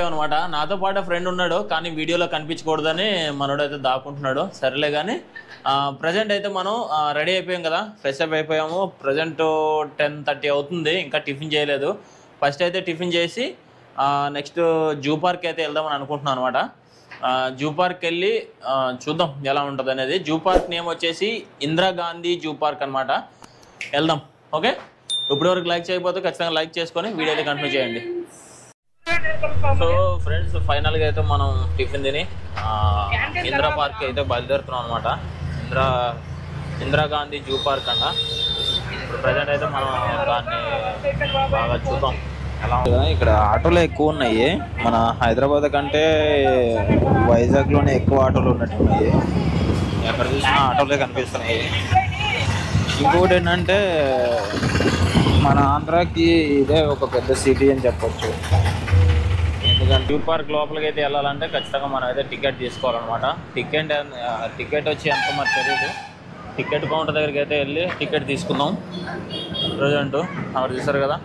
అయిపోయాం అనమాట. నాతో పాటు ఫ్రెండ్ ఉన్నాడు, కానీ వీడియోలో కనిపించకూడదని మనోడైతే దాక్కుంటున్నాడు. సరేలే కానీ ప్రజెంట్ అయితే మనం రెడీ అయిపోయాం కదా, ఫ్రెష్ అప్ అయిపోయాము. ప్రజెంట్ 10:30 అవుతుంది, ఇంకా టిఫిన్ చేయలేదు. ఫస్ట్ అయితే టిఫిన్ చేసి నెక్స్ట్ జూ పార్క్ అయితే వెళ్దామని అనుకుంటున్నాను అనమాట. జూ పార్క్ వెళ్ళి చూద్దాం ఎలా ఉంటుంది అనేది. జూ పార్క్ నేమ్ వచ్చేసి ఇందిరాగాంధీ జూ పార్క్ అనమాట. వెళ్దాం. ఓకే, ఇప్పటివరకు లైక్ చేయకపోతే ఖచ్చితంగా లైక్ చేసుకొని వీడియోని కంటిన్యూ చేయండి. సో ఫ్రెండ్స్, ఫైనల్గా అయితే మనం టిఫిన్ తిని ఇందిరా పార్క్ అయితే బయలుదేరుతున్నాం అనమాట. ఇందిరాగాంధీ జూ పార్క్ అంట. ఇప్పుడు ప్రజెంట్ అయితే మనం దాన్ని బాగా చూద్దాం ఎలా ఉంటుంది. ఇక్కడ ఆటోలు ఎక్కువ ఉన్నాయి, మన హైదరాబాద్ కంటే వైజాగ్లోనే ఎక్కువ ఆటోలు ఉన్నట్టున్నాయి. ఎక్కడ చూసినా ఆటోలే కనిపిస్తున్నాయి. ఇంకోటి ఏంటంటే మన ఆంధ్రాకి ఇదే ఒక పెద్ద సిటీ అని చెప్పొచ్చు. ఎందుకంటే జూ పార్క్ లోపలికి అయితే వెళ్ళాలంటే ఖచ్చితంగా మనం అయితే టికెట్ తీసుకోవాలన్నమాట. టికెట్ వచ్చి ఎంత మరి తెలియదు. టికెట్ కౌంటర్ దగ్గరికి అయితే వెళ్ళి టికెట్ తీసుకుందాం. ప్రజెంట్ అక్కడ చూసారు కదా,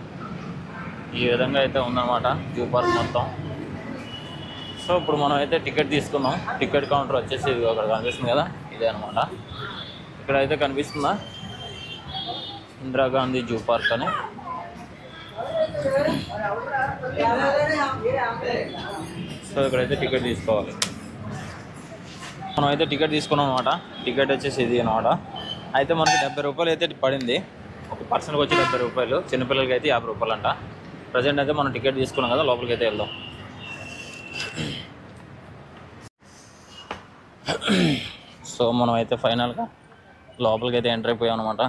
ఈ విధంగా అయితే ఉందన్నమాట జూ పార్క్ మొత్తం. సో ఇప్పుడు మనం అయితే టికెట్ తీసుకుందాం. టికెట్ కౌంటర్ వచ్చేసి ఇది అక్కడ కనిపిస్తుంది కదా, ఇదే అనమాట. ఇక్కడ అయితే కనిపిస్తుందా ఇందిరాగాంధీ జూ పార్క్ అని. సో ఇక్కడైతే టికెట్ తీసుకోవాలి. మనం అయితే టికెట్ తీసుకున్నాం అనమాట. టికెట్ వచ్చేసి ఇది అనమాట. అయితే మనకి 70 రూపాయలు అయితే పడింది. ఒక పర్సన్కి వచ్చి 70 రూపాయలు, చిన్నపిల్లలకి అయితే 50 రూపాయలు అంట. ప్రజెంట్ అయితే మనం టికెట్ తీసుకున్నాం కదా, లోపలికి అయితే వెళ్దాం. సో మనం అయితే ఫైనల్గా లోపలికి అయితే ఎంటర్ అయిపోయాం అనమాట.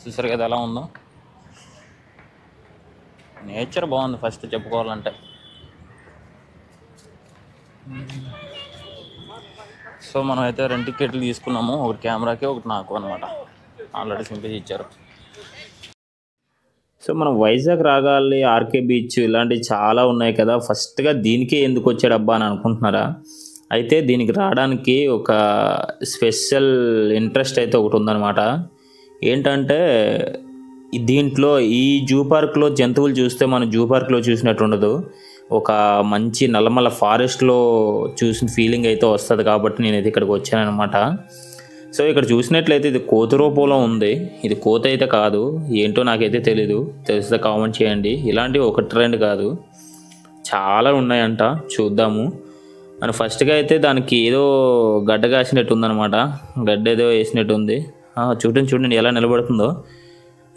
చూసారు కదా ఎలా ఉందో. నేచర్ బాగుంది ఫస్ట్ చెప్పుకోవాలంటే. సో మనం అయితే 2 టికెట్లు తీసుకున్నాము, ఒకటి కెమెరాకి ఒకటి నాకు అనమాట. ఆల్రెడీ సింపేజ్ ఇచ్చారు. సో మనం వైజాగ్ రాగాలి, ఆర్కే బీచ్ ఇలాంటివి చాలా ఉన్నాయి కదా. ఫస్ట్గా దీనికే ఎందుకు వచ్చాడబ్బా అని అనుకుంటున్నారా? అయితే దీనికి రావడానికి ఒక స్పెషల్ ఇంట్రెస్ట్ అయితే ఒకటి ఉందన్నమాట. ఏంటంటే దీంట్లో ఈ జూ పార్క్లో జంతువులు చూస్తే మనం జూ పార్క్లో చూసినట్టు ఉండదు. ఒక మంచి నల్లమల్ల ఫారెస్ట్లో చూసిన ఫీలింగ్ అయితే వస్తుంది. కాబట్టి నేనైతే ఇక్కడికి వచ్చానమాట. సో ఇక్కడ చూసినట్లయితే ఇది కోతి రూపంలో ఉంది. ఇది కోతి అయితే కాదు, ఏంటో నాకైతే తెలీదు. తెలిస్తే కామెంట్ చేయండి. ఇలాంటివి 1-2 కాదు, చాలా ఉన్నాయంట. చూద్దాము. అని ఫస్ట్గా అయితే దానికి ఏదో గడ్డ కాసినట్టు ఉందన్నమాట. గడ్డ ఏదో వేసినట్టు ఉంది. చూడండి ఎలా నిలబడుతుందో.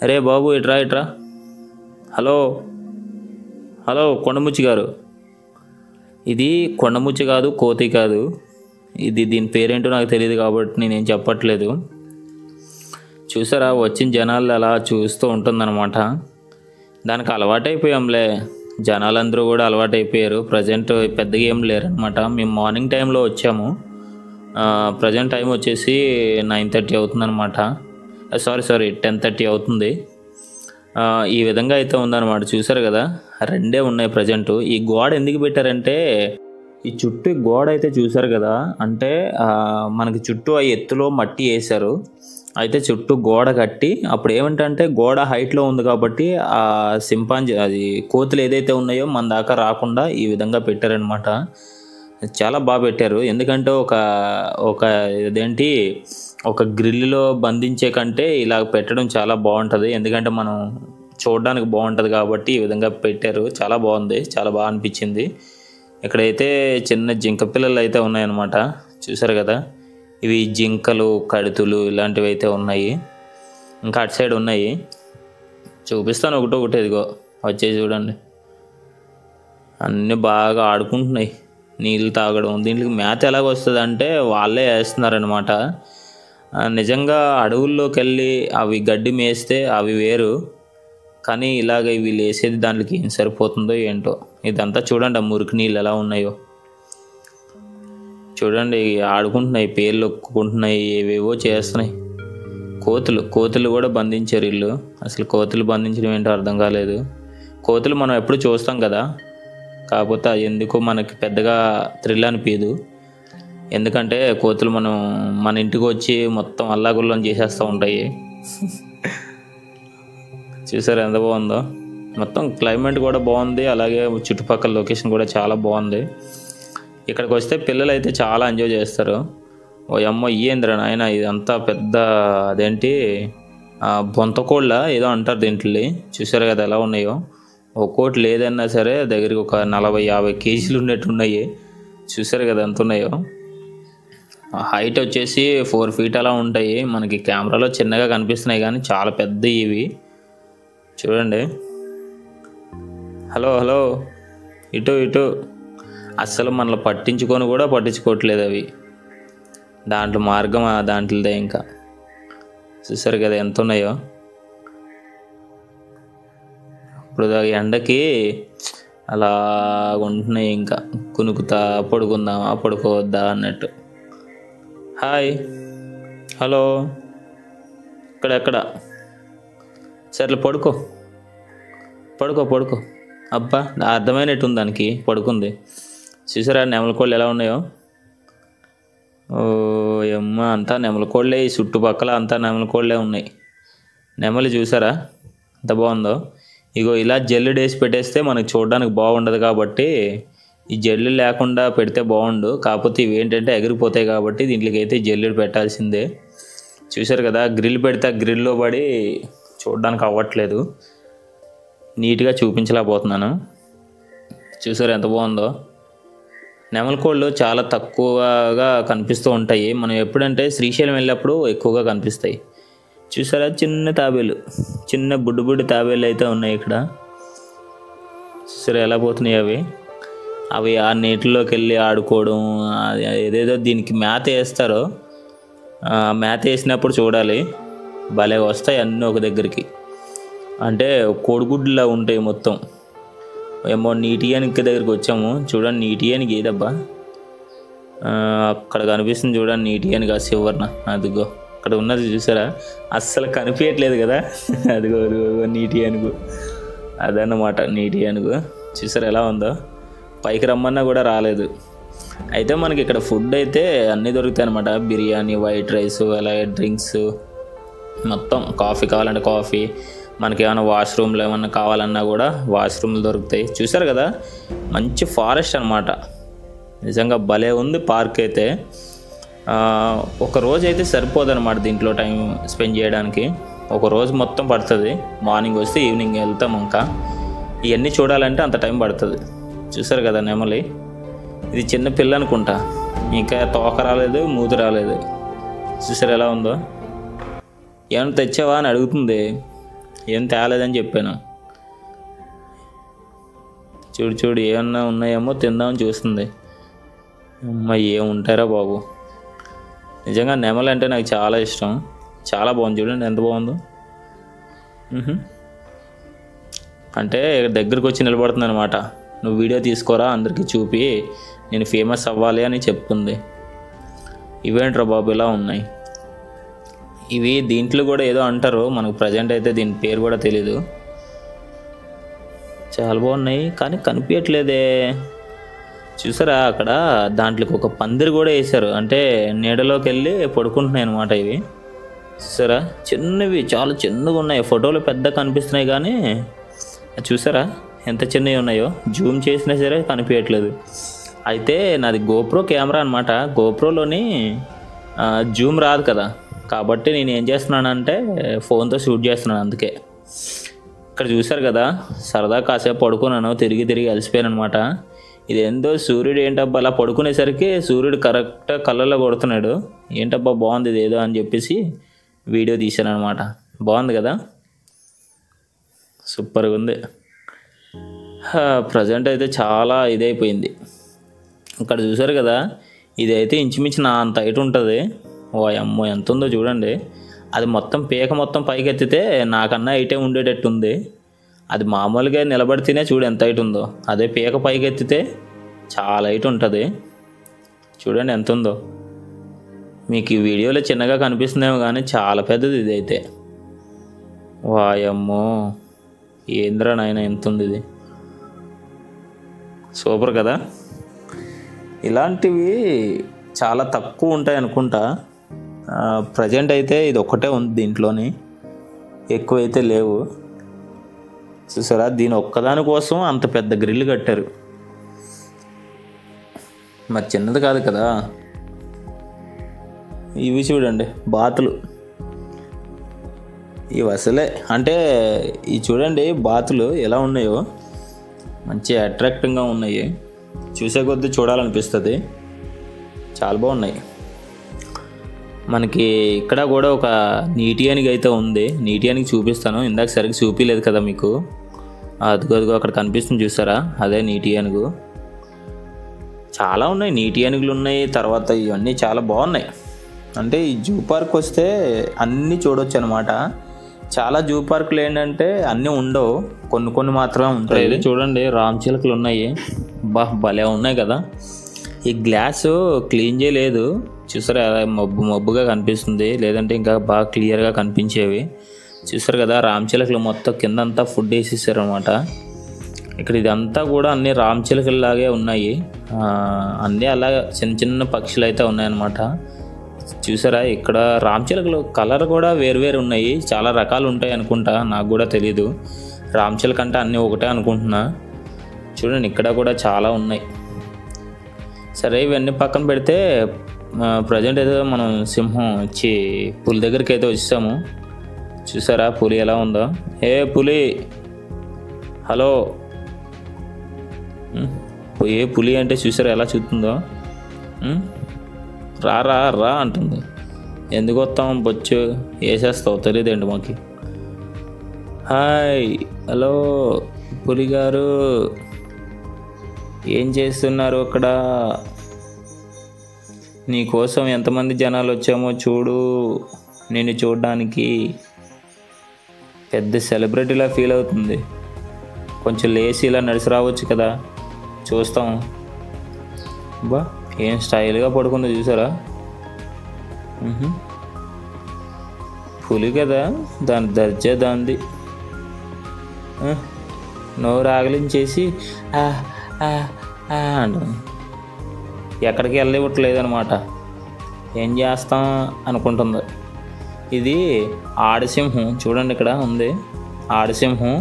అరే బాబు, ఇట్రా. హలో కొండముచ్చి గారు. ఇది కొండముచ్చి కాదు, కోతి కాదు. దీని పేరేంటో నాకు తెలియదు కాబట్టి నేనేం చెప్పట్లేదు. చూసారా, వచ్చిన జనాలు అలా చూస్తూ ఉంటుందన్నమాట. దానికి అలవాటైపోయాంలే. జనాలందరూ కూడా అలవాటైపోయారు. ప్రజెంట్ పెద్దగా ఏం లేరనమాట. మేము మార్నింగ్ టైంలో వచ్చాము. ప్రజెంట్ టైం వచ్చేసి 9:30 అవుతుందన్నమాట. సారీ 10:30 అవుతుంది. ఈ విధంగా అయితే ఉందన్నమాట. చూసారు కదా, 2 ఉన్నాయి ప్రజెంట్. ఈ గోడ ఎందుకు పెట్టారంటే, ఈ చుట్టూ గోడ అయితే చూసారు కదా, అంటే మనకి చుట్టూ ఆ ఎత్తులో మట్టి వేశారు. అయితే చుట్టూ గోడ కట్టి, అప్పుడు ఏమిటంటే గోడ హైట్లో ఉంది కాబట్టి ఆ సింపాంజీ అది కోతులు ఏదైతే ఉన్నాయో మన దాకా రాకుండా ఈ విధంగా పెట్టారనమాట. చాలా బాగా పెట్టారు. ఎందుకంటే ఒక గ్రిల్లో బంధించే కంటే ఇలా పెట్టడం చాలా బాగుంటుంది. ఎందుకంటే మనం చూడడానికి బాగుంటుంది కాబట్టి ఈ విధంగా పెట్టారు. చాలా బాగుంది, చాలా బాగా అనిపించింది. ఇక్కడైతే చిన్న జింక పిల్లలు అయితే ఉన్నాయన్నమాట. చూసారు కదా, ఇవి జింకలు, కడుతులు ఇలాంటివి అయితే ఉన్నాయి. ఇంకా అటు సైడ్ ఉన్నాయి, చూపిస్తాను ఒకటి. ఇదిగో వచ్చేసి చూడండి, అన్నీ బాగా ఆడుకుంటున్నాయి. నీళ్ళు తాగడం. దీనికి మేత ఎలాగ వస్తుంది అంటే వాళ్ళే వేస్తున్నారనమాట. నిజంగా అడవుల్లోకి వెళ్ళి అవి గడ్డి మేస్తే అవి వేరు, కానీ ఇలాగ వీళ్ళు వేసేది దానికి ఏం సరిపోతుందో ఏంటో. ఇదంతా చూడండి, ఆ మురికి నీళ్ళు ఎలా ఉన్నాయో చూడండి. ఆడుకుంటున్నాయి, పేర్లు ఒక్కుకుంటున్నాయి, ఏవేవో చేస్తున్నాయి. కోతులు కూడా బంధించారు వీళ్ళు. అసలు కోతులు బంధించడం ఏంటో అర్థం కాలేదు. కోతులు మనం ఎప్పుడు చూస్తాం కదా, కాకపోతే ఎందుకో మనకి పెద్దగా థ్రిల్ అనిపించదు. ఎందుకంటే కోతులు మన ఇంటికి వచ్చి మొత్తం అల్లాగుల్లం చేసేస్తూ ఉంటాయి. చూసారు ఎంత బాగుందో. మొత్తం క్లైమేట్ కూడా బాగుంది, అలాగే చుట్టుపక్కల లొకేషన్ కూడా చాలా బాగుంది. ఇక్కడికి వస్తే పిల్లలు అయితే చాలా ఎంజాయ్ చేస్తారు. ఓ అమ్మ ఏంద్రా నాయన ఇదంతా పెద్ద అదేంటి బొంతకోళ్ళ ఏదో అంటారు దీంట్లో. చూసారు కదా ఎలా ఉన్నాయో, ఒక్కోటి లేదన్నా సరే దగ్గరికి ఒక 40-50 కేజీలు ఉన్నట్టు ఉన్నాయి. చూసారు కదా ఎంత ఉన్నాయో. హైట్ వచ్చేసి 4 feet అలా ఉంటాయి. మనకి కెమెరాలో చిన్నగా కనిపిస్తున్నాయి కానీ చాలా పెద్ద ఇవి చూడండి. హలో హలో ఇటు ఇటు అస్సలు మనల్ని పట్టించుకోవట్లేదు అవి. దాంట్లో మార్గం దాంట్లోదే. ఇంకా చూసారు కదా ఎంత ఉన్నాయో. ఇప్పుడు ఎండకి అలా ఉంటున్నాయి, ఇంకా కునుకుతా పడుకుందామా పడుకోవద్దా అన్నట్టు. హాయ్ హలో ఇక్కడెక్కడ సర్లే పడుకో పడుకో పడుకో. అబ్బా అర్థమైనట్టుంది దానికి, పడుకుంది. చూసారా నెమలకోళ్ళు ఎలా ఉన్నాయో. ఓ అమ్మ అంతా నెమలకోళ్ళే, ఈ చుట్టుపక్కల అంతా నెమలకోళ్ళే ఉన్నాయి. నెమలి చూసారా ఎంత బాగుందో. ఇగో ఇలా జల్లుడు వేసి పెట్టేస్తే మనకు చూడడానికి బాగుండదు కాబట్టి ఈ జల్లు లేకుండా పెడితే బాగుండు. కాకపోతే ఇవి ఏంటంటే ఎగిరిపోతాయి కాబట్టి దీంట్లోకి అయితే జల్లుడు పెట్టాల్సిందే. చూసారు కదా గ్రిల్ పెడితే గ్రిల్లో పడి చూడడానికి అవ్వట్లేదు, నీట్గా చూపించలేకపోతున్నాను. చూసారు ఎంత బాగుందో. నెమలకోళ్ళు చాలా తక్కువగా కనిపిస్తూ ఉంటాయి. మనం ఎప్పుడంటే శ్రీశైలం వెళ్ళినప్పుడు ఎక్కువగా కనిపిస్తాయి. చూసారా చిన్న తాబేలు, చిన్న బుడ్డి తాబేలు అయితే ఉన్నాయి ఇక్కడ. చూసారా ఎలా పోతున్నాయి అవి ఆ నీటిలోకి వెళ్ళి ఆడుకోవడం. ఏదేదో దీనికి మేత వేస్తారో, మేత వేసినప్పుడు చూడాలి భలే వస్తాయి అన్నీ ఒక దగ్గరికి. అంటే కోడిగుడ్లా ఉంటాయి మొత్తం. ఏమో నీటియానికి దగ్గరికి వచ్చాము చూడండి. నీటియానికి ఏదబ్బా అక్కడ కనిపిస్తుంది చూడండి, నీటియానికి ఆ శివర్ణ అదిగో అక్కడ ఉన్నది చూసారా. అస్సలు కనిపించట్లేదు కదా, అదిగో అదిగో నీటి ఏనుగు అదన్నమాట. నీటి ఏనుగు చూసారా ఎలా ఉందో. పైకి రమ్మన్నా కూడా రాలేదు. అయితే మనకి ఇక్కడ ఫుడ్ అయితే అన్నీ దొరుకుతాయి అనమాట. బిర్యానీ, వైట్ రైస్, అలాగే డ్రింక్స్ మొత్తం. కాఫీ కావాలంటే కాఫీ, మనకి ఏమైనా వాష్రూమ్లు ఏమన్నా కావాలన్నా కూడా వాష్రూమ్లు దొరుకుతాయి. చూసారు కదా మంచి ఫారెస్ట్ అనమాట. నిజంగా భలే ఉంది పార్క్ అయితే. ఒక రోజు అయితే సరిపోదు అనమాట దీంట్లో టైం స్పెండ్ చేయడానికి. ఒక రోజు మొత్తం పడుతుంది. మార్నింగ్ వస్తే ఈవినింగ్ వెళ్తాం. ఇంకా ఇవన్నీ చూడాలంటే అంత టైం పడుతుంది. చూసారు కదా నెమలి, ఇది చిన్న పిల్ల అనుకుంటా, ఇంకా తోక రాలేదు, మూతి రాలేదు. చూసారు ఎలా ఉందో. ఏమైనా తెచ్చావా అని అడుగుతుంది. ఏం తేలేదని చెప్పాను. చూడు ఏమన్నా ఉన్నాయేమో తిందామని చూస్తుంది. అమ్మ ఏముంటారా బాబు. నిజంగా నెమలి అంటే నాకు చాలా ఇష్టం. చాలా బాగుంది చూడండి ఎంత బాగుందో. అంటే దగ్గరికి వచ్చి నిలబడుతుంది అనమాట. నువ్వు వీడియో తీసుకోరా అందరికీ చూపి, నేను ఫేమస్ అవ్వాలి అని చెప్తుంది. ఇవేంట్రా బాబు ఇలా ఉన్నాయి. ఇవి దీంట్లో కూడా ఏదో అంటారు, మనకు ప్రజెంట్ అయితే దీని పేరు కూడా తెలీదు. చాలా బాగున్నాయి కానీ కనిపించట్లేదే. చూసారా అక్కడ దాంట్లోకి ఒక పందిరి కూడా వేశారు, అంటే నీడలోకి వెళ్ళి పడుకుంటున్నాయి అనమాట ఇవి. చూసారా చిన్నవి, చాలా చిన్నగా ఉన్నాయి. ఫోటోలు పెద్ద కనిపిస్తున్నాయి కానీ చూసారా ఎంత చిన్నవి ఉన్నాయో. జూమ్ చేసినా సరే కనిపించట్లేదు. అయితే నాది గోప్రో కెమెరా అనమాట. గోప్రోలోని జూమ్ రాదు కదా, కాబట్టి నేను ఏం చేస్తున్నానంటే ఫోన్తో షూట్ చేస్తున్నాను. అందుకే ఇక్కడ చూసారు కదా సరదా కాసేపు పడుకున్నాను, తిరిగి అలసిపోయాను అనమాట. ఇదేందో సూర్యుడు ఏంటబ్బా అలా పడుకునేసరికి సూర్యుడు కరెక్ట్గా కళ్ళల్లో కొడుతున్నాడు. ఏంటబ్బా బాగుంది ఇది ఏదో అని చెప్పేసి వీడియో తీశాను అనమాట. బాగుంది కదా, సూపర్గా ఉంది. ప్రజెంట్ అయితే చాలా ఇదైపోయింది. ఇక్కడ చూసారు కదా ఇదైతే ఇంచుమించు నా అంత హైట్ ఉంటుంది. ఓ అమ్మో ఎంత ఉందో చూడండి. అది మొత్తం పీక మొత్తం పైకి ఎత్తితే నాకన్నా హైటే ఉండేటట్టు ఉంది. అది మామూలుగా నిలబడితేనే చూడు ఎంత హైట్ ఉందో, అదే పీక పైకి ఎత్తితే చాలా హైట్ ఉంటుంది. చూడండి ఎంత ఉందో. మీకు ఈ వీడియోలో చిన్నగా కనిపిస్తుందేమో కానీ చాలా పెద్దది ఇదైతే. వాయమ్మో ఏంద్రా నాయన ఎంత ఉంది ఇది. సూపర్ కదా. ఇలాంటివి చాలా తక్కువ ఉంటాయి అనుకుంటా. ప్రజెంట్ అయితే ఇది ఒక్కటే ఉంది దీంట్లోని, ఎక్కువైతే లేవు. చూసారా, దీని ఒక్కదాని కోసం అంత పెద్ద గ్రిల్ కట్టారు. మరి చిన్నది కాదు కదా. ఇవి చూడండి బాతులు. ఇవి అసలే అంటే ఇవి చూడండి బాతులు ఎలా ఉన్నాయో, మంచి అట్రాక్టివ్గా ఉన్నాయి. చూసే కొద్దీ చూడాలనిపిస్తుంది. చాలా బాగున్నాయి. మనకి ఇక్కడ కూడా ఒక నీటి ఏనుగు అయితే ఉంది. నీటి ఏనుగు చూపిస్తాను. ఇందాక సరిగ్గా చూపించలేదు కదా మీకు. అదిగో అక్కడ కనిపిస్తుంది చూసారా, అదే నీటి ఏనుగు. చాలా ఉన్నాయి, నీటి ఏనుగులు ఉన్నాయి. తర్వాత ఇవన్నీ చాలా బాగున్నాయి. అంటే ఈ జూ పార్క్ వస్తే అన్నీ చూడవచ్చు అనమాట. చాలా జూ పార్కులు ఏంటంటే అన్నీ ఉండవు, కొన్ని మాత్రమే ఉంటాయి. ఇది చూడండి రామచిలుకలు ఉన్నాయి. భలే ఉన్నాయి కదా. ఈ గ్లాసు క్లీన్ చేయలేదు చూసారా, మబ్బుగా కనిపిస్తుంది. లేదంటే ఇంకా బాగా క్లియర్గా కనిపించేవి. చూసారు కదా, రామచిలుకలు మొత్తం కిందంతా ఫుడ్ వేసేసారు అనమాట. ఇక్కడ ఇదంతా కూడా అన్ని రామచిలుకల్లాగే ఉన్నాయి. అన్నీ అలా చిన్న పక్షులు అయితే ఉన్నాయన్నమాట. చూసారా, ఇక్కడ రామచిలుకలు కలర్ కూడా వేరు ఉన్నాయి. చాలా రకాలు ఉంటాయి అనుకుంటా, నాకు కూడా తెలీదు. రామచిలుక అంటే అన్నీ ఒకటే అనుకుంటున్నా. చూడండి ఇక్కడ కూడా చాలా ఉన్నాయి. సరే, ఇవన్నీ పక్కన పెడితే ప్రజెంట్ అయితే మనం సింహం పులి దగ్గరికి అయితే వచ్చాము. చూసారా పులి ఎలా ఉందో. ఏ పులి, హలో. ఏ పులి అంటే చూసారా ఎలా చూస్తుందో. రా అంటుంది. ఎందుకు వస్తాం, బొచ్చు వేసేస్తావు తెలియదేంటి మాకు. హాయ్, హలో పులి గారు, ఏం చేస్తున్నారు అక్కడ? నీకోసం ఎంతమంది జనాలు వచ్చామో చూడు, నిన్ను చూడడానికి. పెద్ద సెలబ్రిటీలా ఫీల్ అవుతుంది. కొంచెం లేచి ఇలా నడిచి రావచ్చు కదా, చూస్తాం. బా ఏం స్టైల్గా పడుకుందో చూసారా. పులి కదా, దాని దర్జా దాంది. నోరు ఆగలించేసి అంటుంది. ఎక్కడికి వెళ్ళివ్వట్లేదనమాట. ఏం చేస్తాం అనుకుంటుంది. ఇది ఆడసింహం చూడండి, ఇక్కడ ఉంది ఆడసింహం.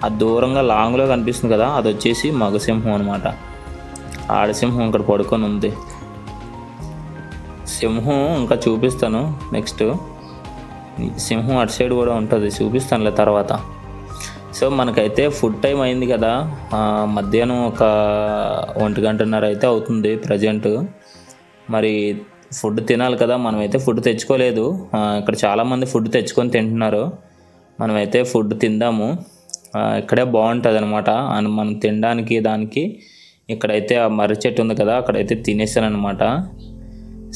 అది దూరంగా లాంగ్లో కనిపిస్తుంది కదా, అది వచ్చేసి మగసింహం అనమాట. ఆడసింహం ఇక్కడ పడుకొని ఉంది. సింహం ఇంకా చూపిస్తాను నెక్స్ట్. సింహం అటు సైడ్ కూడా ఉంటుంది, చూపిస్తానులే తర్వాత. సో మనకైతే ఫుడ్ టైం అయింది కదా. మధ్యాహ్నం ఒక 1:30 అయితే అవుతుంది ప్రజెంట్. మరి ఫుడ్ తినాలి కదా. మనమైతే ఫుడ్ తెచ్చుకోలేదు. ఇక్కడ చాలామంది ఫుడ్ తెచ్చుకొని తింటున్నారు. మనమైతే ఫుడ్ తిందాము. ఇక్కడే బాగుంటుంది అనమాట. మనం తినడానికి దానికి ఇక్కడైతే ఆ మర్రి చెట్టు ఉంది కదా, అక్కడైతే తినేసాను అనమాట.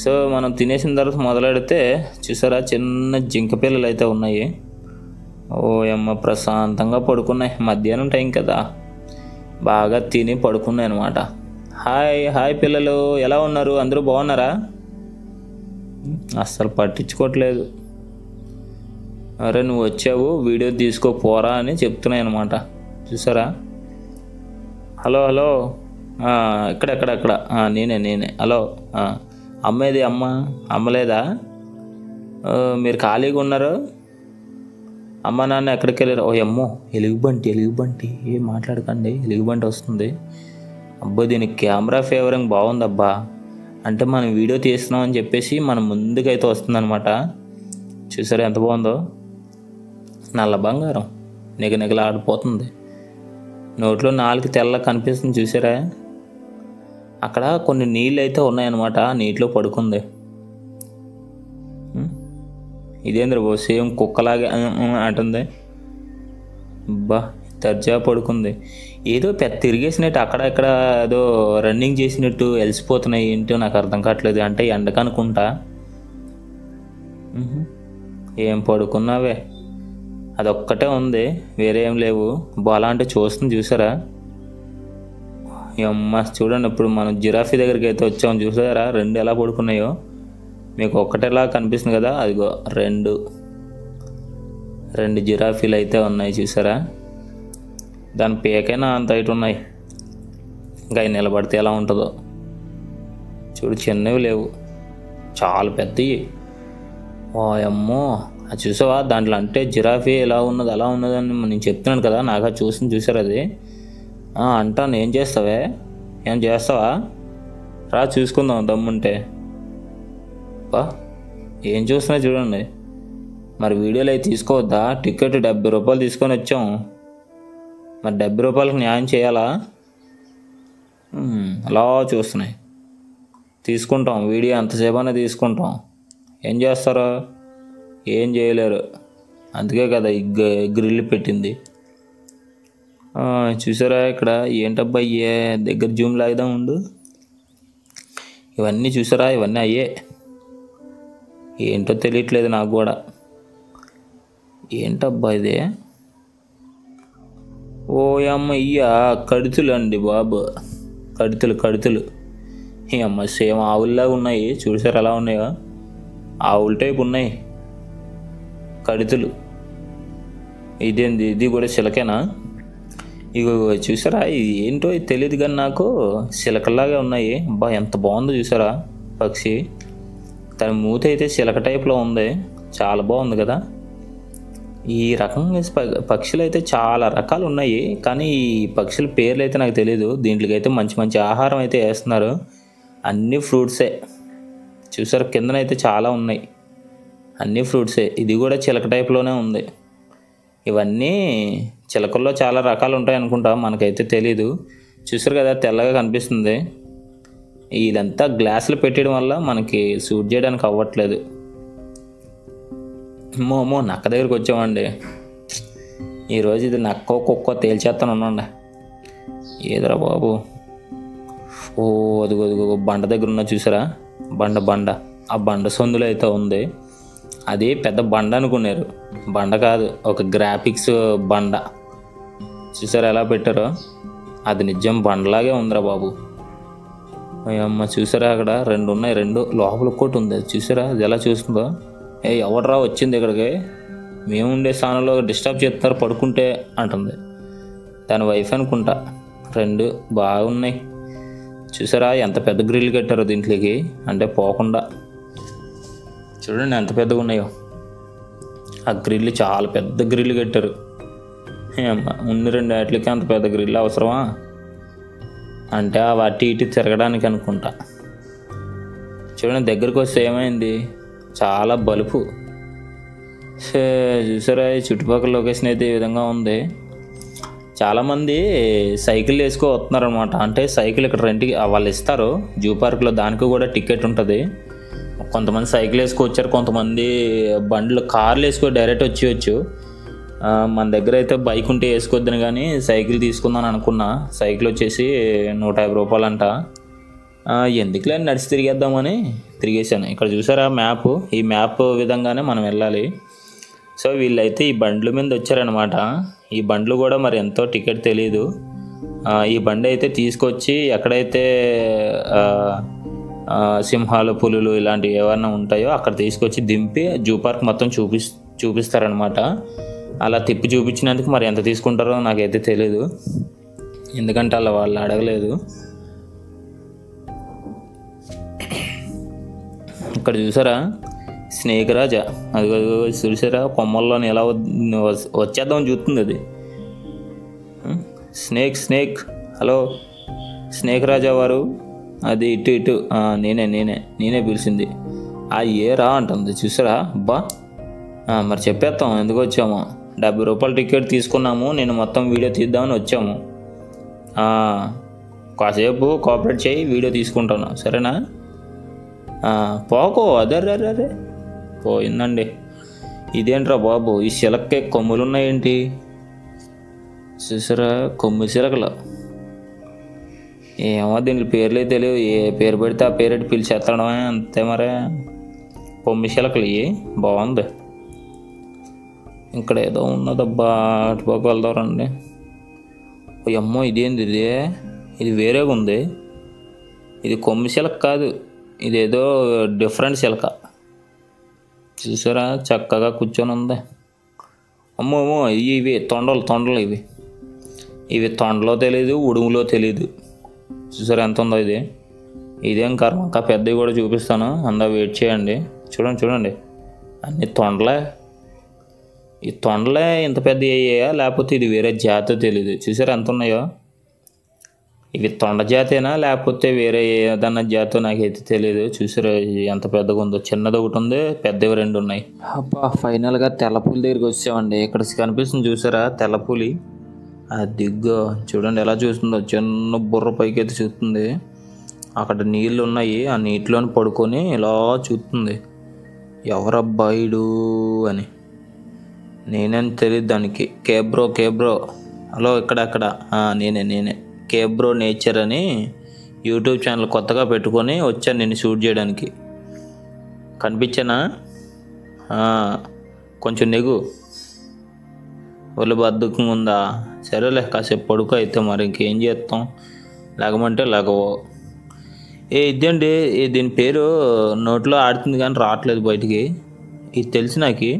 సో మనం తినేసిన తర్వాత మొదలెడితే చూసారా, చిన్న జింక పిల్లలు అయితే ఉన్నాయి. ఓ అమ్మ, ప్రశాంతంగా పడుకున్నాయి. మధ్యాహ్నం టైం కదా, బాగా తిని పడుకున్నాయి అనమాట. హాయ్ పిల్లలు, ఎలా ఉన్నారు? అందరూ బాగున్నారా? అస్సలు పట్టించుకోవట్లేదు. అరే నువ్వు వచ్చావు, వీడియో తీసుకోపోరా అని చెప్తున్నాయి అనమాట. చూసారా. హలో ఎక్కడ నేనే. హలో, అమ్మేది? అమ్మలేదా? మీరు ఖాళీగా ఉన్నారు? అమ్మ నాన్న ఎక్కడికి వెళ్ళారు? ఓ అమ్మో, ఎలుగుబంటి. ఏం మాట్లాడకండి, ఎలుగుబంటి వస్తుంది. అబ్బో, దీనికి కెమెరా ఫేవరింగ్ బాగుందబ్బా. అంటే మనం వీడియో తీస్తున్నాం అని చెప్పేసి మనం ముందుకైతే వస్తుందన్నమాట. చూసారా ఎంత బాగుందో. నల్ల బంగారం నిగనిగలాడిపోతుంది. నోట్లో 4 తెల్ల కనిపిస్తుంది చూసారా. అక్కడ కొన్ని నీళ్ళు అయితే ఉన్నాయన్నమాట, నీటిలో పడుకుంది. ఇదేంద్ర బో, సేమ్ కుక్కలాగే అంటుంది. బా దర్జా పడుకుంది. ఏదో పెద్ద తిరిగేసినట్టు అక్కడ ఇక్కడ ఏదో రన్నింగ్ చేసినట్టు వెలిసిపోతున్నాయి. ఏంటో నాకు అర్థం కావట్లేదు. అంటే ఎండకనుకుంటా. ఏం పడుకున్నావే, అదొక్కటే ఉంది, వేరే ఏం లేవు. అలాంటి చూస్తుంది చూసారా. అమ్మ చూడండి, ఇప్పుడు మనం జిరాఫీ దగ్గరికి అయితే వచ్చాము. చూసారా 2 ఎలా పడుకున్నాయో. మీకు ఒక్కటేలా కనిపిస్తుంది కదా, అదిగో 2 జిరాఫీలు అయితే ఉన్నాయి చూసారా. దాని పేకైనా అంత హైట్ ఉన్నాయి. ఇంకా నిలబడితే ఎలా ఉంటుందో చూడు. చిన్నవి లేవు, చాలా పెద్దవి. ఓ అమ్మో, అది చూసావా దాంట్లో అంటే జిరాఫీ ఎలా ఉన్నది అలా ఉన్నదని నేను చెప్తున్నాను కదా, నాకు అది చూసారు అది. అంటాను, ఏం చేస్తావే, ఏం చేస్తావా, రా చూసుకుందాం దమ్ముంటే. బా ఏం చూస్తున్నా చూడండి. మరి వీడియోలు అయితే తీసుకోవద్దా? టికెట్ 70 రూపాయలు తీసుకొని వచ్చాం, మరి 70 రూపాయలకు న్యాయం చేయాలా? అలా చూస్తున్నాయి. తీసుకుంటాం వీడియో, ఎంతసేపైనా తీసుకుంటాం. ఏం చేస్తారో ఏం చేయలేరు, అందుకే కదా ఈ గ్రిల్ పెట్టింది. చూసారా ఇక్కడ ఏంటబ్బా అయ్యే, దగ్గర జూమ్ లాగుదాం ఉండు. ఇవన్నీ చూసారా, ఇవన్నీ అయ్యే, ఏంటో తెలియట్లేదు నాకు కూడా. ఏంటబ్బా ఇదే, ఓ అమ్మ ఇయ్యా కడుతులు అండి బాబు, కడుతులు. ఈ అమ్మ సేమ్ ఆవుల్లాగా ఉన్నాయి, చూసారు ఎలా ఉన్నాయో, ఆవుల టైపు ఉన్నాయి కడుతులు. ఇదేంది, ఇది కూడా చిలకేనా? ఇగో చూసారా, ఇది ఏంటో తెలియదు కానీ నాకు చిలకల్లాగా ఉన్నాయి. బా ఎంత బాగుందో చూసారా పక్షి, తన మూత అయితే చిలక టైప్లో ఉంది, చాలా బాగుంది కదా. ఈ రకంగా పక్షులు అయితే చాలా రకాలు ఉన్నాయి, కానీ ఈ పక్షుల పేర్లు అయితే నాకు తెలియదు. దీంట్లోకి అయితే మంచి మంచి ఆహారం అయితే వేస్తున్నారు, అన్ని ఫ్రూట్సే. చూసారు కిందనైతే చాలా ఉన్నాయి, అన్ని ఫ్రూట్సే. ఇది కూడా చిలక టైప్లోనే ఉంది. ఇవన్నీ చిలకల్లో చాలా రకాలు ఉంటాయి అనుకుంటా, మనకైతే తెలీదు. చూసారు కదా తెల్లగా కనిపిస్తుంది. ఇదంతా గ్లాసులు పెట్టడం వల్ల మనకి షూట్ చేయడానికి అవ్వట్లేదు. మోమో నక్క దగ్గరికి వచ్చామండి ఈరోజు. ఇది నక్కో కుక్కో తేల్చేస్తాను ఉండండి. ఏదరా బాబు, ఓ అదిగో బండ దగ్గర ఉన్న చూసారా, బండ ఆ బండ సందులో అయితే ఉంది. అది పెద్ద బండ అనుకున్నారు, బండ కాదు, ఒక గ్రాఫిక్స్ బండ. చూసారా ఎలా పెట్టారో, అది నిజం బండలాగే ఉందిరా బాబు. అమ్మ చూసారా అక్కడ 2 ఉన్నాయి, 2 లోపల ఒక్కటి ఉంది. అది చూసారా అది ఎలా చూస్తుందో. ఎవడరా వచ్చింది ఇక్కడికి, మేము ఉండే స్థానంలో డిస్టర్బ్ చేస్తున్నారు పడుకుంటే అంటుంది. దాని వైఫ్ అనుకుంటా. 2 బాగున్నాయి. చూసారా ఎంత పెద్ద గ్రిల్ కట్టారో దీంట్లోకి, అంటే పోకుండా. చూడండి ఎంత పెద్దగా ఉన్నాయో ఆ గ్రిల్, చాలా పెద్ద గ్రిల్ కట్టారు. ఉన్న 2 వాటికి అంత పెద్ద గ్రిల్ అవసరమా? అంటే వాటి ఇటు తిరగడానికి అనుకుంటా. చూడండి దగ్గరికి వస్తే ఏమైంది, చాలా బలుపు. చూసారా ఈ చుట్టుపక్కల లొకేషన్ అయితే ఈ విధంగా ఉంది. చాలామంది సైకిల్ వేసుకో వస్తున్నారు అనమాట. అంటే సైకిల్ ఇక్కడ రెంట్కి వాళ్ళు ఇస్తారు జూ పార్క్లో, దానికి కూడా టికెట్ ఉంటుంది. కొంతమంది సైకిల్ వేసుకొచ్చారు, కొంతమంది బండ్లు కార్లు వేసుకో డైరెక్ట్ వచ్చేయచ్చు. మన దగ్గర అయితే బైక్ ఉంటే వేసుకోవద్దని కానీ సైకిల్ తీసుకుందాం అనుకున్నా. సైకిల్ వచ్చేసి 150 రూపాయలు అంట. ఎందుకులే నడిచి తిరిగేద్దామని తిరిగేసాను. ఇక్కడ చూసారా మ్యాప్, ఈ మ్యాప్ విధంగానే మనం వెళ్ళాలి. సో వీళ్ళైతే ఈ బండ్ల మీద వచ్చారనమాట. ఈ బండ్లు కూడా మరి ఎంతో టికెట్ తెలీదు. ఈ బండి అయితే తీసుకొచ్చి ఎక్కడైతే సింహాలు పులులు ఇలాంటివి ఏమన్నా ఉంటాయో అక్కడ తీసుకొచ్చి దింపి జూ పార్క్ మొత్తం చూపిస్తారనమాట. అలా తిప్పి చూపించినందుకు మరి ఎంత తీసుకుంటారో నాకైతే తెలీదు, ఎందుకంటే అలా వాళ్ళు అడగలేదు. ఇక్కడ చూసారా స్నేక్ రాజా, అది చూసారా కొమ్మల్లోని ఎలా వచ్చేద్దామని చూస్తుంది అది. స్నేక్ హలో స్నేక్ రాజా వారు, అది ఇటు నేనే పిలిచింది. ఏ రా అంటుంది చూసారా. అబ్బా మరి చెప్పేస్తాం ఎందుకు వచ్చాము. 70 రూపాయల టికెట్ తీసుకున్నాము, నేను మొత్తం వీడియో తీద్దామని వచ్చాము. కాసేపు కోఆపరేట్ చేయి, వీడియో తీసుకుంటాను సరేనా. పోకో అదే పోయిందండి. ఇదేంట్రా బాబు ఈ చిలక్కే కొమ్ములు ఉన్నాయేంటి చూసారా, కొమ్ము చిలకలు. ఏమో దీనికి పేర్లే తెలియదు, ఏ పేరు పెడితే ఆ పేరెట్టి పిలిచేస్తాడమే అంతే. మరే కొమ్మి చిలకలు ఇవి బాగుంది. ఇక్కడ ఏదో ఉన్నదబ్బా, అటుపక్క వెళ్దారండి. అమ్మో ఇదేంది ఇది వేరేగా ఉంది. ఇది కొమ్మి చిలక కాదు, ఇదేదో డిఫరెంట్ చిలక. చూసారా చక్కగా కూర్చొని ఉంది. అమ్మో ఇవి తొండలు ఇవి తొండలో తెలీదు, ఉడుములో తెలీదు. చూసారా ఎంత ఉందో ఇది. ఇదేం కర్మ, ఇంకా పెద్దవి కూడా చూపిస్తాను, అందా వెయిట్ చేయండి. చూడండి అన్ని తొండలే. ఈ తొండలే ఇంత పెద్ద అయ్యాయా లేకపోతే ఇది వేరే జాతో తెలీదు. చూసారా ఎంత ఉన్నాయో. ఇవి తొండ జాతేనా లేకపోతే వేరే ఏదన్నా జాతో నాకైతే తెలియదు. చూసారా ఎంత పెద్దగా ఉందో. చిన్నది ఒకటి ఉంది, పెద్దవి 2 ఉన్నాయి. అబ్బా ఫైనల్గా తెల్లపూలి దగ్గరికి వచ్చామండి. ఇక్కడ కనిపిస్తుంది చూసారా తెల్లపూలి. ఆ దిగ్గు చూడండి ఎలా చూస్తుందో. చిన్న బుర్ర పైకి అయితే చూస్తుంది. అక్కడ నీళ్ళు ఉన్నాయి, ఆ నీటిలోని పడుకొని ఇలా చూస్తుంది. ఎవరబ్బాయిడు అని. నేనేం తెలియదు దానికి. కేబ్రో హలో ఇక్కడక్కడ నేనే కేబ్రో నేచర్ అని యూట్యూబ్ ఛానల్ కొత్తగా పెట్టుకొని వచ్చాను నేను షూట్ చేయడానికి. కనిపించానా? కొంచెం నెగు. ఒళ్ళు బద్దకం ఉందా? సరేలే కాసేపు పడుకో అయితే. మరి ఇంకేం చేస్తాం, లేకమంటే లేకవో. ఇదండి దీని పేరు నోట్లో ఆడుతుంది కానీ రావట్లేదు బయటికి. ఇది తెలిసి నాకు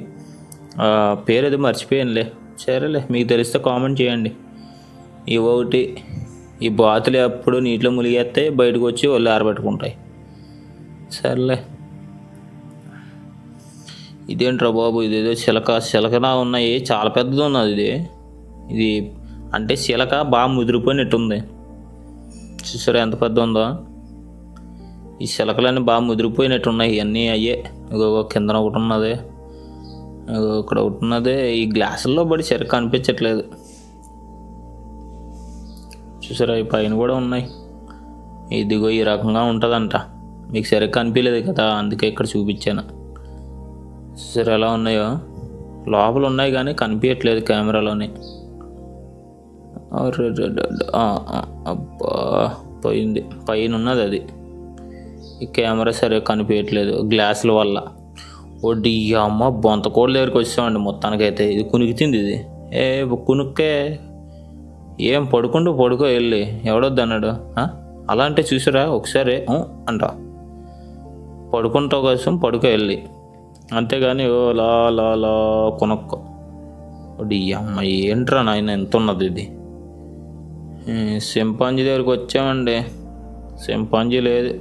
పేరు అది మర్చిపోయానులే. సరేలే మీకు తెలిస్తే కామెంట్ చేయండి. ఒకటి ఈ బాతులు ఎప్పుడు నీటిలో మునిగేస్తే బయటకు వచ్చి వాళ్ళు ఆరబెట్టుకుంటాయి. సర్లే. ఇదేంట్రా బాబు, ఇదేదో చిలకలా ఉన్నాయి. చాలా పెద్దది ఉన్నది ఇది అంటే చిలక బాగా ముదిరిపోయినట్టుంది. చూసారా ఎంత పెద్ద ఉందో. ఈ చిలకలన్నీ బాగా ముదిరిపోయినట్టు ఉన్నాయి. ఇవన్నీ అయ్యే. కిందన ఒకటి ఉన్నది, ఇక్కడ ఒకటి ఉన్నది. ఈ గ్లాసుల్లో పడి సరిగ్గా కనిపించట్లేదు. చూసారా ఈ పైన కూడా ఉన్నాయి. ఇదిగో ఈ రకంగా ఉంటుందంట. మీకు సరిగ్గా కనిపించలేదు కదా, అందుకే ఇక్కడ చూపించాను. చూసారా ఎలా ఉన్నాయో. లోపల ఉన్నాయి కానీ కనిపించట్లేదు కెమెరాలోని. అబ్బా పోయింది. పైన ఉన్నది అది. ఈ కెమెరా సరిగ్గా కనిపించట్లేదు గ్లాసుల వల్ల. ఒడ్డి అమ్మ బొంతకోళ్ళ దగ్గరికి వచ్చామండి మొత్తానికైతే. ఇది కునికితింది. ఇది కునుక్కే ఏం పడుకో వెళ్ళి. ఎవడొద్దు అన్నాడు అలా అంటే. చూసారా ఒకసారి అంట పడుకుంటావు కోసం పడుకో వెళ్ళి, అంతేగాని లా లా లా కొనుక్కో. ఒడ్డి అమ్మ ఏంట్రా నాయన ఎంత ఉన్నది ఇది. సింపాంజీ దగ్గరికి వచ్చామండి. సింపాంజీ లేదు.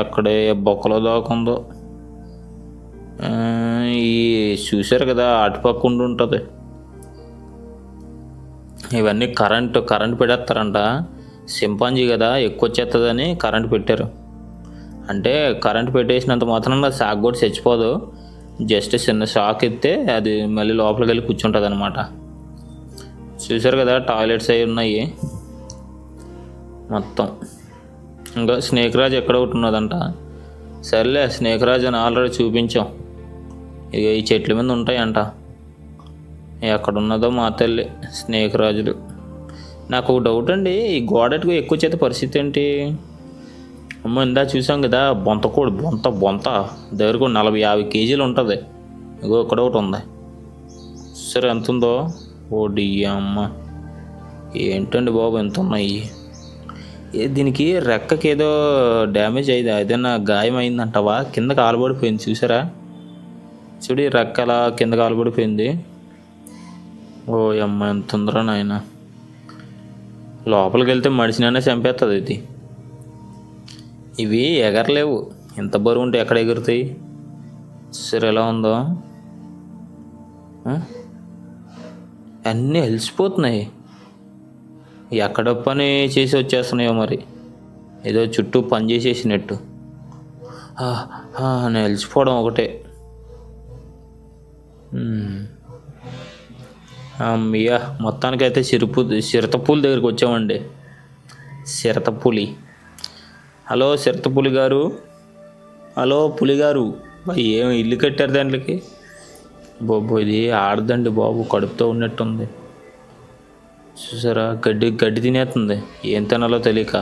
ఎక్కడే బొక్కలో దాకుందో. ఈ చూసారు కదా అటుపక్క ఉంటుంది. ఇవన్నీ కరెంట్ పెట్టేస్తారంట. సింపాంజీ కదా ఎక్కువ వచ్చేస్తుందని కరెంట్ పెట్టారు. అంటే కరెంట్ పెట్టేసినంత మాత్రం షాక్ కూడా చచ్చిపోదు. జస్ట్ చిన్న షాక్ ఇస్తే అది మళ్ళీ లోపలికి వెళ్ళి కూర్చుంటుంది అనమాట. చూసారు కదా టాయిలెట్స్ అవి ఉన్నాయి మొత్తం. ఇంకా స్నేక్ రాజ్ ఎక్కడ ఒకటి ఉన్నదంట. సర్లే స్నేక్ రాజ్ అని ఆల్రెడీ చూపించాం. ఇక ఈ చెట్ల మీద ఉంటాయంట. ఎక్కడున్నదో మా తల్లి స్నేక్ రాజులు. నాకు ఒక డౌట్ అండి, ఈ గోడకు ఎక్కువ చేత పరిస్థితి ఏంటి? అమ్మ ఇందా చూసాం కదా బొంతకోడి బొంత దగ్గరకు 40-50 కేజీలు ఉంటుంది. ఇగో ఇక్కడ ఒకటి ఉంది. సరే ఎంత ఉందో. ఓడి అమ్మ ఏంటండి బాబు ఎంత ఉన్నాయి. దీనికి రెక్కకి ఏదో డ్యామేజ్ అయింది, ఏదైనా గాయం అయిందంటవా? కింద కాలుబడిపోయింది చూసారా. చూడు రెక్క అలా కింద కాలుబడిపోయింది. ఓ అమ్మ ఎంత ఉందిరా నాయన. లోపలికి వెళ్తే మడిసినైనా చంపేస్తుంది ఇది. ఇవి ఎగరలేవు, ఎంత బరువు ఉంటే ఎక్కడ ఎగురుతాయి. సరే ఎలా ఉందో. అన్నీ అలసిపోతున్నాయి. ఎక్కడ పని చేసి వచ్చేస్తున్నాయో మరి. ఏదో చుట్టూ పని చేసేసినట్టు. నేను అలసిపోవడం ఒకటే. అమ్మయ్యా మొత్తానికైతే చిరతపూలి దగ్గరికి వచ్చామండి. చిరతపులి. హలో చిరతపులి గారు. హలో పులి గారు. ఏం ఇల్లు కట్టారు దాంట్లోకి? బాబు ఇది ఆడదండి బాబు, కడుపుతో ఉన్నట్టుంది. చూసారా గడ్డి తినేస్తుంది. ఏం తినాలో తెలియక.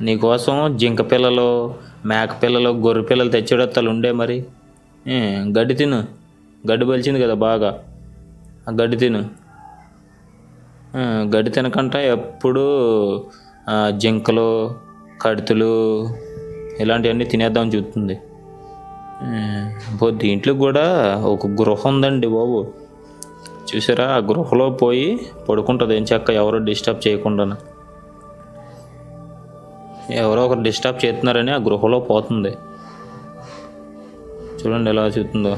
నీకోసం జింక పిల్లలు, మేక పిల్లలు, గొర్రె పిల్లలు తెచ్చేడత్తలు ఉండే. మరి గడ్డి తిను. గడ్డి బలిచింది కదా బాగా, ఆ గడ్డి తిను. గడ్డి తినకుండా ఎప్పుడు జింకలు, కడుతులు ఇలాంటివన్నీ తినేద్దామని చూస్తుంది. దీంట్లో కూడా ఒక గృహ ఉందండి బాబు. చూసారా ఆ గృహలో పోయి పడుకుంటుంది ఏం చక్క, ఎవరో డిస్టర్బ్ చేయకుండా. ఎవరో ఒకరు డిస్టర్బ్ చేస్తున్నారని ఆ గృహలో పోతుంది. చూడండి ఎలా చూస్తుందో.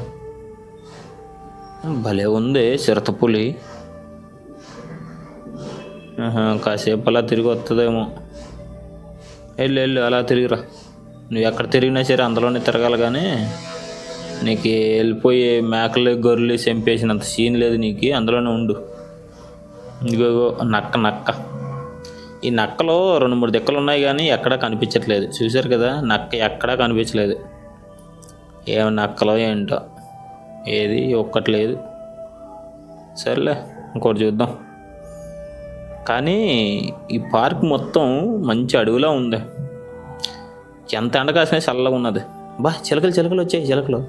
భలే ఉంది చిరతపులి. కాసేపు అలా తిరిగి వస్తుందేమో. వెళ్ళు అలా తిరిగిరా. నువ్వు ఎక్కడ తిరిగినా సరే అందులోనే తిరగాలి, కానీ నీకు వెళ్ళిపోయి మేకలు గొర్రెలు చంపేసినంత సీన్ లేదు నీకు, అందులోనే ఉండు. ఇదిగో నక్క. ఈ నక్కలో 2-3 దిక్కలు ఉన్నాయి కానీ ఎక్కడా కనిపించట్లేదు. చూశారు కదా, నక్క ఎక్కడా కనిపించలేదు. ఏం నక్కలో ఏంటో, ఏది ఒక్కట్లేదు. సర్లే ఇంకోటి చూద్దాం. కానీ ఈ పార్క్ మొత్తం మంచి అడవిలా ఉంది. ఎంత ఎండ కాసినా చల్లగా ఉన్నది. చిలకలు వచ్చాయి చిలకలు.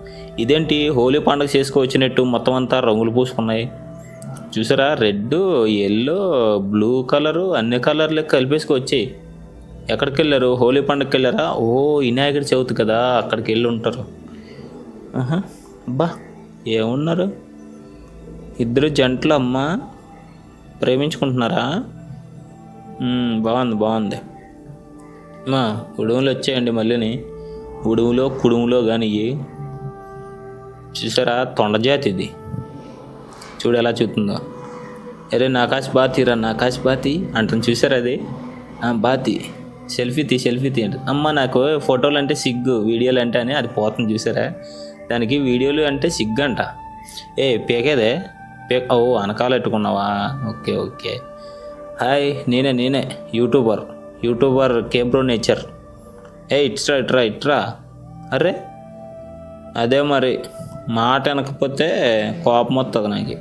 ఇదేంటి హోలీ పండుగ చేసుకోవచ్చినట్టు మొత్తం అంతా రంగులు పూసుకున్నాయి. చూసారా, రెడ్, ఎల్లో, బ్లూ కలరు అన్ని కలర్లు కలిపేసుకొచ్చాయి. ఎక్కడికి వెళ్ళారు? హోలీ పండుగకి వెళ్ళారా? ఓ వినాయకుడి చవితి కదా, అక్కడికి వెళ్ళి ఉంటారు. ఏమున్నారు ఇద్దరు జంటలు అమ్మ, ప్రేమించుకుంటున్నారా? బాగుంది. ఉడుములు వచ్చాయండి మళ్ళీని. కుడుములో కానీ చూసారా, తొండజాతి ఇది. చూడు ఎలా చూస్తుందో. అరే నాకాశ్ బాతి అంటుంది. చూసారా అది బాతి. సెల్ఫీ తీ అంటే అమ్మ నాకు ఫోటోలు అంటే సిగ్గు, వీడియోలు అంటే అని అది పోతుంది. చూసారా, దానికి వీడియోలు అంటే సిగ్గు అంట. పేకేదే ఓ అనకాలు పెట్టుకున్నావా? ఓకే. హాయ్, నేనే యూట్యూబర్ కేబ్రో నేచర్. ఇట్రా. అరే అదే మరి, మాట వెనకపోతే కోపం వస్తుంది నాకు.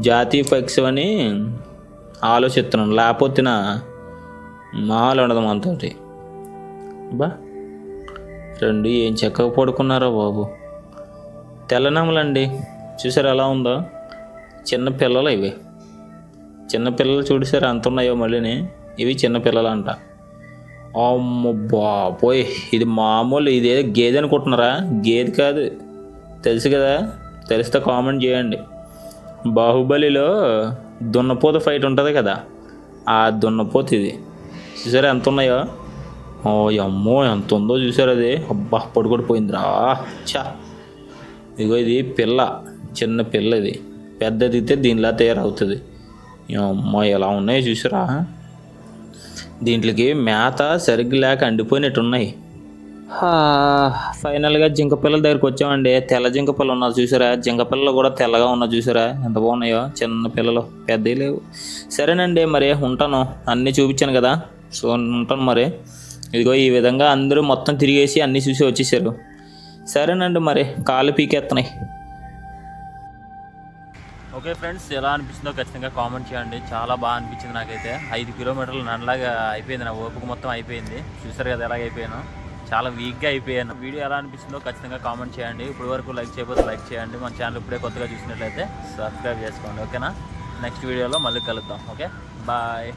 జాతీయ పక్షి అని ఆలోచిస్తున్నాను, లేకపోతే నా మాలు ఉండదు మనతోటి. రెండు ఏం చక్కగా పడుకున్నారో బాబు. తెల్లనమ్మలండి, చూసారు ఎలా ఉందో. చిన్నపిల్లలు ఇవి, చిన్నపిల్లలు చూసారు అంత ఉన్నాయో. మళ్ళీని ఇవి చిన్నపిల్లలు అంట. అమ్మ బాబోయ్, ఇది మామూలు ఇదే గేదె అనుకుంటున్నారా? గేదె కాదు, తెలుసు కదా, తెలిస్తే కామెంట్ చేయండి. బాహుబలిలో దున్నపోత ఫైట్ ఉంటుంది కదా, ఆ దున్నపోత ఇది. చూసారా ఎంత ఉన్నాయో. అమ్మో ఎంత ఉందో చూసారు అది. పడుకొడిపోయిందిరా. ఇదిగో ఇది పిల్ల, చిన్న పిల్ల. ఇది పెద్దదితే దీనిలా తయారవుతుంది. అమ్మో ఎలా ఉన్నాయో చూసారా. దీంట్లోకి మేత సరిగ్గా లేక అండిపోయినట్టున్నాయి. ఫైనల్గా జింక పిల్లల దగ్గరికి వచ్చామండి. తెల్ల జింక పిల్లలు ఉన్నారు చూసారా. జింక పిల్లలు కూడా తెల్లగా ఉన్నారు చూసారా, ఎంత బాగున్నాయో. చిన్న పిల్లలు, పెద్దవి లేవు. సరేనండి మరి ఉంటాను. అన్నీ చూపించాను కదా, సో ఉంటాను మరి. ఇదిగో ఈ విధంగా అందరూ మొత్తం తిరిగేసి అన్నీ చూసి వచ్చేసారు. సరేనండి మరి, కాళ్ళు పీకేస్తున్నాయి. ఓకే ఫ్రెండ్స్, ఎలా అనిపిస్తుందో ఖచ్చితంగా కామెంట్ చేయండి. చాలా బాగా అనిపించింది నాకైతే. 5 కిలోమీటర్లు నన్నలాగా అయిపోయింది, నా ఓపిక మొత్తం అయిపోయింది. చూసారు కదా ఎలాగ అయిపోయాను, చాలా వీక్గా అయిపోయాను. వీడియో ఎలా అనిపిస్తుందో ఖచ్చితంగా కామెంట్ చేయండి. ఇప్పటి వరకు లైక్ చేయకపోతే లైక్ చేయండి. మన ఛానల్ ఇప్పుడే కొత్తగా చూసినట్లయితే సబ్స్క్రైబ్ చేసుకోండి. ఓకేనా? నెక్స్ట్ వీడియోలో మళ్ళీ కలుద్దాం. Okay, bye.